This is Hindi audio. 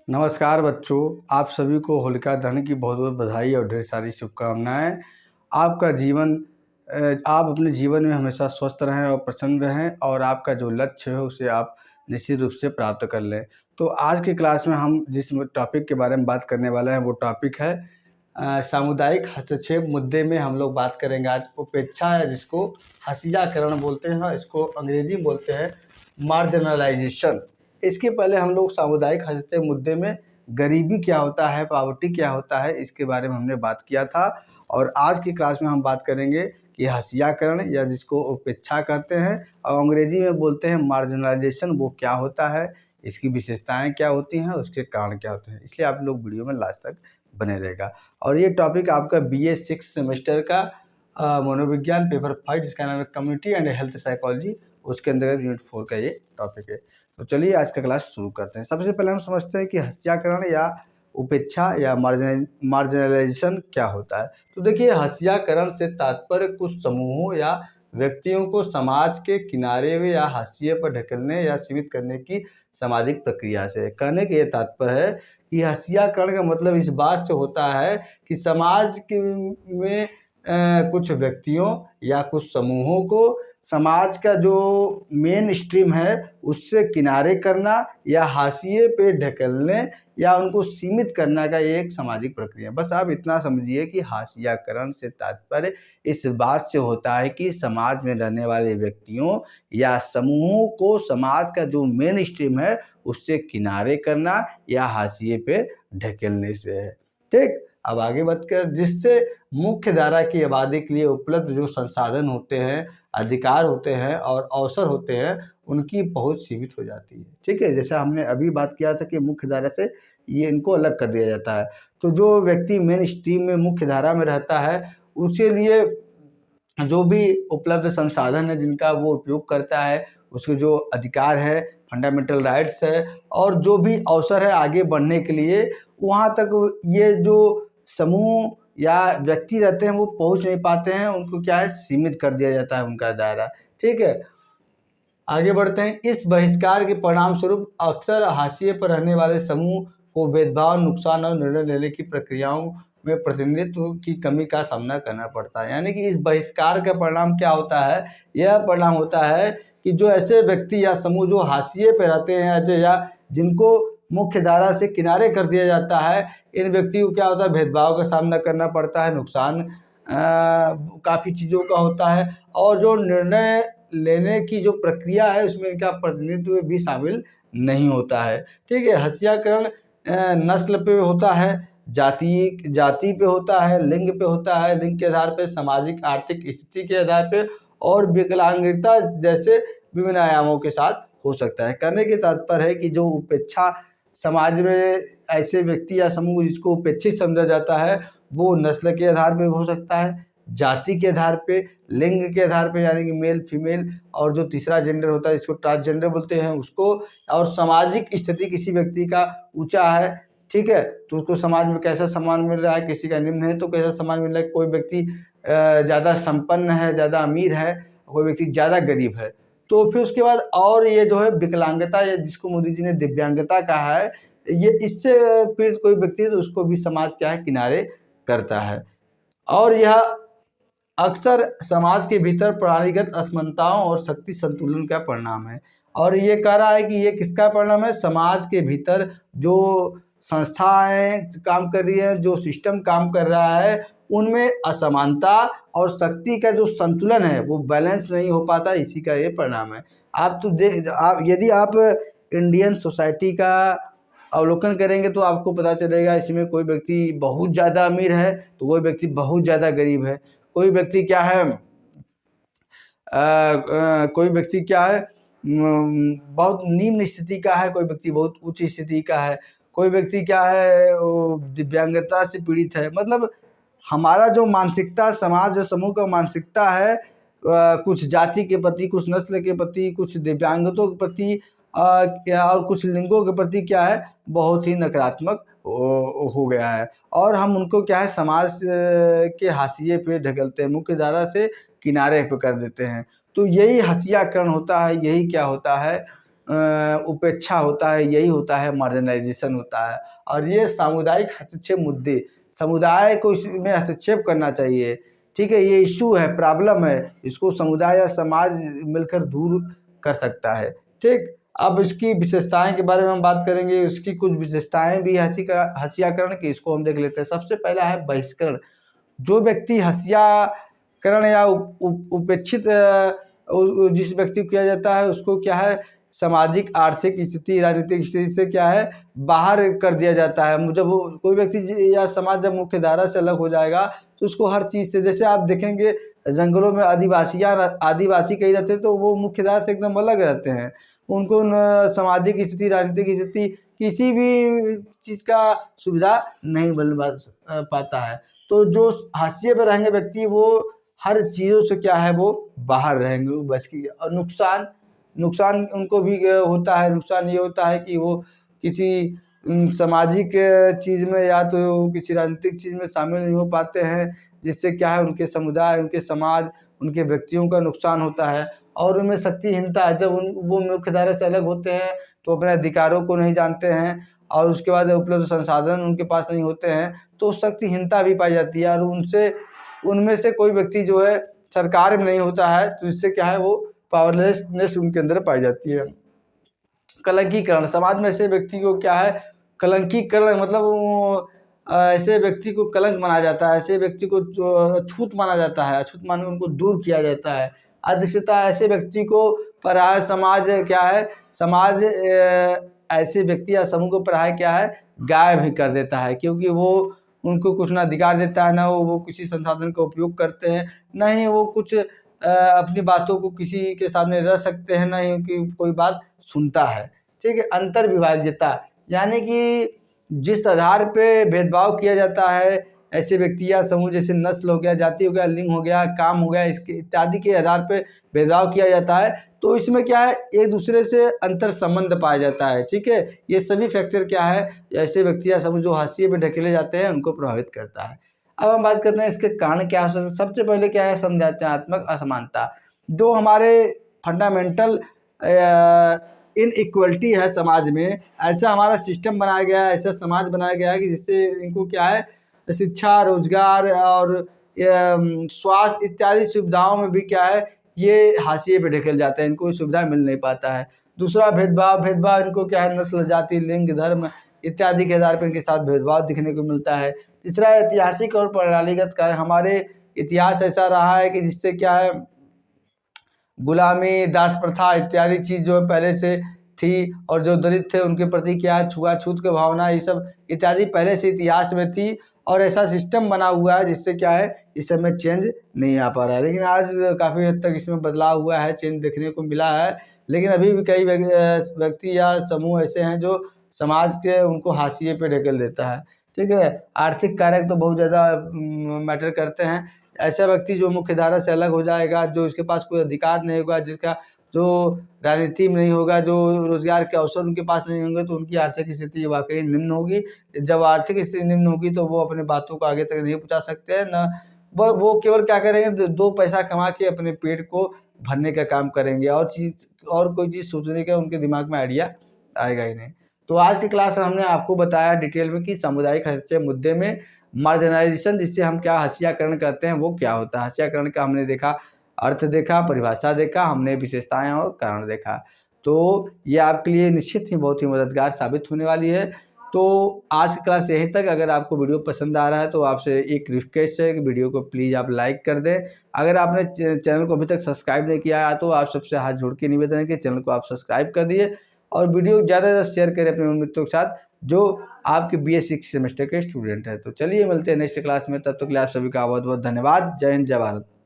नमस्कार बच्चों, आप सभी को होलिका दहन की बहुत बहुत बधाई और ढेर सारी शुभकामनाएं। आपका जीवन आप अपने जीवन में हमेशा स्वस्थ रहें और प्रसन्न रहें और आपका जो लक्ष्य है उसे आप निश्चित रूप से प्राप्त कर लें। तो आज की क्लास में हम जिस टॉपिक के बारे में बात करने वाले हैं वो टॉपिक है सामुदायिक हस्तक्षेप मुद्दे में हम लोग बात करेंगे। आज उपेक्षा है जिसको हसियाकरण बोलते हैं, इसको अंग्रेजी में बोलते हैं मार्जिनलाइजेशन। इसके पहले हम लोग सामुदायिक हस्तक्षेप मुद्दे में गरीबी क्या होता है, पॉवर्टी क्या होता है, इसके बारे में हमने बात किया था। और आज की क्लास में हम बात करेंगे कि हसियाकरण या जिसको उपेक्षा कहते हैं और अंग्रेजी में बोलते हैं मार्जिनलाइजेशन, वो क्या होता है, इसकी विशेषताएं क्या होती हैं, उसके कारण क्या होते हैं। इसलिए आप लोग वीडियो में लास्ट तक बने रहेगा। और ये टॉपिक आपका BA 6 सेमेस्टर का मनोविज्ञान पेपर 5 जिसका नाम है कम्युनिटी एंड हेल्थ साइकोलॉजी, उसके अंतर्गत यूनिट 4 का ये टॉपिक है। तो चलिए आज का क्लास शुरू करते हैं। सबसे पहले हम समझते हैं कि हसियाकरण या उपेक्षा या मार्जिनलाइजेशन क्या होता है। तो देखिए, हसियाकरण से तात्पर्य कुछ समूहों या व्यक्तियों को समाज के किनारे में या हाशिए पर ढकेलने या सीमित करने की सामाजिक प्रक्रिया से। कहने के ये तात्पर्य है कि हसियाकरण का मतलब इस बात से होता है कि समाज में कुछ व्यक्तियों या कुछ समूहों को समाज का जो मेन स्ट्रीम है उससे किनारे करना या हाशिए पे ढकेलने या उनको सीमित करना का ये एक सामाजिक प्रक्रिया। बस आप इतना समझिए कि हाशियाकरण से तात्पर्य इस बात से होता है कि समाज में रहने वाले व्यक्तियों या समूहों को समाज का जो मेन स्ट्रीम है उससे किनारे करना या हाशिए पे ढकेलने से है। ठीक, अब आगे बढ़कर जिससे मुख्य धारा की आबादी के लिए उपलब्ध जो संसाधन होते हैं, अधिकार होते हैं और अवसर होते हैं, उनकी पहुंच सीमित हो जाती है। ठीक है, जैसा हमने अभी बात किया था कि मुख्य धारा से ये इनको अलग कर दिया जाता है। तो जो व्यक्ति मेन स्ट्रीम में मुख्य धारा में रहता है उसके लिए जो भी उपलब्ध संसाधन है जिनका वो उपयोग करता है, उसके जो अधिकार है, फंडामेंटल राइट्स है और जो भी अवसर है आगे बढ़ने के लिए, वहाँ तक ये जो समूह या व्यक्ति रहते हैं वो पहुँच नहीं पाते हैं। उनको क्या है, सीमित कर दिया जाता है उनका दायरा। ठीक है, आगे बढ़ते हैं। इस बहिष्कार के परिणाम स्वरूप अक्सर हाशिए पर रहने वाले समूह को भेदभाव, नुकसान और निर्णय लेने की प्रक्रियाओं में प्रतिनिधित्व की कमी का सामना करना पड़ता है। यानी कि इस बहिष्कार का परिणाम क्या होता है? यह परिणाम होता है कि जो ऐसे व्यक्ति या समूह जो हाशिए पे रहते हैं या जिनको मुख्य धारा से किनारे कर दिया जाता है, इन व्यक्तियों को क्या होता है, भेदभाव का सामना करना पड़ता है, नुकसान काफ़ी चीज़ों का होता है और जो निर्णय लेने की जो प्रक्रिया है उसमें इनका प्रतिनिधित्व भी शामिल नहीं होता है। ठीक है, हसियाकरण नस्ल पे होता है, जाति पे होता है, लिंग पे होता है, लिंग के आधार पे, सामाजिक आर्थिक स्थिति के आधार पे और विकलांगता जैसे विभिन्न आयामों के साथ हो सकता है। कहने के तात्पर्य है कि जो उपेक्षा समाज में ऐसे व्यक्ति या समूह जिसको उपेक्षित समझा जाता है वो नस्ल के आधार पे हो सकता है, जाति के आधार पे, लिंग के आधार पे यानी कि मेल फीमेल और जो तीसरा जेंडर होता है जिसको ट्रांसजेंडर बोलते हैं उसको, और सामाजिक स्थिति किसी व्यक्ति का ऊंचा है, ठीक है, तो उसको समाज में कैसा सम्मान मिल रहा है, किसी का निम्न है तो कैसा सम्मान मिल रहा है, कोई व्यक्ति ज़्यादा संपन्न है, ज़्यादा अमीर है, कोई व्यक्ति ज़्यादा गरीब है। तो फिर उसके बाद और ये जो है विकलांगता या जिसको मोदी जी ने दिव्यांगता कहा है, ये इससे पीड़ित कोई व्यक्ति है तो उसको भी समाज क्या है, किनारे करता है। और यह अक्सर समाज के भीतर प्रणालीगत असमानताओं और शक्ति संतुलन का परिणाम है। और ये कह रहा है कि ये किसका परिणाम है? समाज के भीतर जो संस्थाएं काम कर रही हैं, जो सिस्टम काम कर रहा है, उनमें असमानता और शक्ति का जो संतुलन है वो बैलेंस नहीं हो पाता, इसी का ये परिणाम है। आप तो यदि आप इंडियन सोसाइटी का अवलोकन करेंगे तो आपको पता चलेगा इसमें कोई व्यक्ति बहुत ज़्यादा अमीर है तो कोई व्यक्ति बहुत ज़्यादा गरीब है, कोई व्यक्ति क्या है कोई व्यक्ति क्या है बहुत निम्न स्थिति का है, कोई व्यक्ति बहुत उच्च स्थिति का है, कोई व्यक्ति क्या है दिव्यांगता से पीड़ित है। मतलब हमारा जो मानसिकता, समाज समूह का मानसिकता है कुछ जाति के प्रति, कुछ नस्ल के प्रति, कुछ दिव्यांगतों के प्रति और कुछ लिंगों के प्रति क्या है, बहुत ही नकारात्मक हो गया है। और हम उनको क्या है, समाज के हाशिए पे ढकेलते हैं, मुख्य धारा से किनारे पे कर देते हैं। तो यही हसियाकरण होता है, यही क्या होता है, उपेक्षा होता है, यही होता है मार्जिनलाइजेशन होता है। और ये सामुदायिक हस्तक्षेप मुद्दे, समुदाय को इसमें हस्तक्षेप करना चाहिए, ठीक है। ये इशू है, प्रॉब्लम है, इसको समुदाय या समाज मिलकर दूर कर सकता है, ठीक। अब इसकी विशेषताएं के बारे में हम बात करेंगे, इसकी कुछ विशेषताएं भी हत्याकरण की, इसको हम देख लेते हैं। सबसे पहला है बहिष्करण। जो व्यक्ति हत्याकरण या उपेक्षित जिस व्यक्ति को किया जाता है उसको क्या है, सामाजिक, आर्थिक स्थिति, राजनीतिक स्थिति से क्या है, बाहर कर दिया जाता है। जब वो कोई व्यक्ति या समाज जब मुख्य धारा से अलग हो जाएगा तो उसको हर चीज़ से, जैसे आप देखेंगे जंगलों में आदिवासी कहीं रहते हैं तो वो मुख्य धारा से एकदम अलग रहते हैं। उनको न सामाजिक स्थिति, राजनीतिक स्थिति, किसी भी चीज़ का सुविधा नहीं मिल पाता है। तो जो हाशिए पर रहेंगे व्यक्ति वो हर चीज़ों से क्या है, वो बाहर रहेंगे, वो बच की। और नुकसान उनको भी होता है। नुकसान ये होता है कि वो किसी सामाजिक चीज़ में या तो किसी राजनीतिक चीज़ में शामिल नहीं हो पाते हैं, जिससे क्या है उनके समुदाय, उनके समाज, उनके व्यक्तियों का नुकसान होता है। और उनमें शक्तिहीनता है, जब वो मुख्य धारा से अलग होते हैं तो अपने अधिकारों को नहीं जानते हैं और उसके बाद उपलब्ध संसाधन उनके पास नहीं होते हैं तो शक्तिहीनता भी पाई जाती है। और उनमें से कोई व्यक्ति जो है सरकार में नहीं होता है तो इससे क्या है, वो पावरलेसनेस उनके अंदर पाई जाती है। कलंकीकरण, समाज में ऐसे व्यक्ति को क्या है, कलंकीकरण मतलब ऐसे व्यक्ति को कलंक माना जाता है, ऐसे व्यक्ति को अछूत माना जाता है, अछूत मान उनको दूर किया जाता है। अदृश्यता, ऐसे व्यक्ति को पराया समाज क्या है, समाज ऐसे व्यक्ति या समूह को पराया क्या है, गायब भी कर देता है, क्योंकि वो उनको कुछ ना अधिकार देता है, ना वो किसी संसाधन का उपयोग करते हैं, ना ही वो कुछ अपनी बातों को किसी के सामने रख सकते हैं, ना ही उनकी कोई बात सुनता है, ठीक है। अंतर विभाज्यता, यानी कि जिस आधार पे भेदभाव किया जाता है, ऐसे व्यक्ति या समूह, जैसे नस्ल हो गया, जाति हो गया, लिंग हो गया, काम हो गया, इसके इत्यादि के आधार पे भेदभाव किया जाता है, तो इसमें क्या है, एक दूसरे से अंतर संबंध पाया जाता है, ठीक है। ये सभी फैक्टर क्या है, ऐसे व्यक्ति या समूह जो हाशिए पे ढकेले जाते हैं उनको प्रभावित करता है। अब हम बात करते हैं इसके कारण क्या हो सकते हैं। सबसे पहले क्या है, समझात्मक असमानता। जो हमारे फंडामेंटल इनइक्वलिटी है समाज में, ऐसा हमारा सिस्टम बनाया गया है, ऐसा समाज बनाया गया है कि जिससे इनको क्या है, शिक्षा, रोजगार और स्वास्थ्य इत्यादि सुविधाओं में भी क्या है, ये हाशिए पे ढकेल जाते हैं, इनको सुविधा मिल नहीं पाता है। दूसरा भेदभाव इनको क्या है, नस्ल, जाति, लिंग, धर्म इत्यादि के आधार पर इनके साथ भेदभाव दिखने को मिलता है। तीसरा ऐतिहासिक और प्रणालीगत कारण, हमारे इतिहास ऐसा रहा है कि जिससे क्या है, गुलामी, दास प्रथा इत्यादि चीज़ जो है पहले से थी, और जो दलित थे उनके प्रति क्या है, छुआछूत की भावना, ये सब इत्यादि पहले से इतिहास में थी। और ऐसा सिस्टम बना हुआ है जिससे क्या है, इस समय चेंज नहीं आ पा रहा है। लेकिन आज काफ़ी हद तक इसमें बदलाव हुआ है, चेंज देखने को मिला है। लेकिन अभी भी कई व्यक्ति या समूह ऐसे हैं जो समाज के उनको हाशिए पे ढकेल देता है, ठीक है। आर्थिक कारक तो बहुत ज़्यादा मैटर करते हैं। ऐसा व्यक्ति जो मुख्य धारा से अलग हो जाएगा, जो इसके पास कोई अधिकार नहीं होगा, जिसका जो राजनीति में नहीं होगा, जो रोजगार के अवसर उनके पास नहीं होंगे, तो उनकी आर्थिक स्थिति वाकई निम्न होगी। जब आर्थिक स्थिति निम्न होगी तो वो अपने बातों को आगे तक नहीं पहुँचा सकते हैं, न वो केवल क्या करेंगे, दो पैसा कमा के अपने पेट को भरने का काम करेंगे, और कोई चीज़ सोचने का उनके दिमाग में आइडिया आएगा ही नहीं। तो आज की क्लास में हमने आपको बताया डिटेल में कि सामुदायिक हस्तक्षेप मुद्दे में मार्जिनाइजेशन, जिससे हम क्या हत्याकरण कहते हैं, वो क्या होता है। हत्याकरण का हमने देखा, अर्थ देखा, परिभाषा देखा, हमने विशेषताएं और कारण देखा। तो ये आपके लिए निश्चित ही बहुत ही मददगार साबित होने वाली है। तो आज की क्लास यहीं तक। अगर आपको वीडियो पसंद आ रहा है तो आपसे एक रिक्वेस्ट है कि वीडियो को प्लीज़ आप लाइक कर दें। अगर आपने चैनल को अभी तक सब्सक्राइब नहीं किया है तो आप सबसे हाथ जोड़ के निवेदन है कि चैनल को आप सब्सक्राइब कर दिए और वीडियो ज़्यादा से ज़्यादा शेयर करें अपने उन मित्रों के साथ जो आपके BA 6 सेमेस्टर के स्टूडेंट हैं। तो चलिए मिलते हैं नेक्स्ट क्लास में, तब तक के लिए आप सभी का बहुत बहुत धन्यवाद। जय हिंद, जय भारत।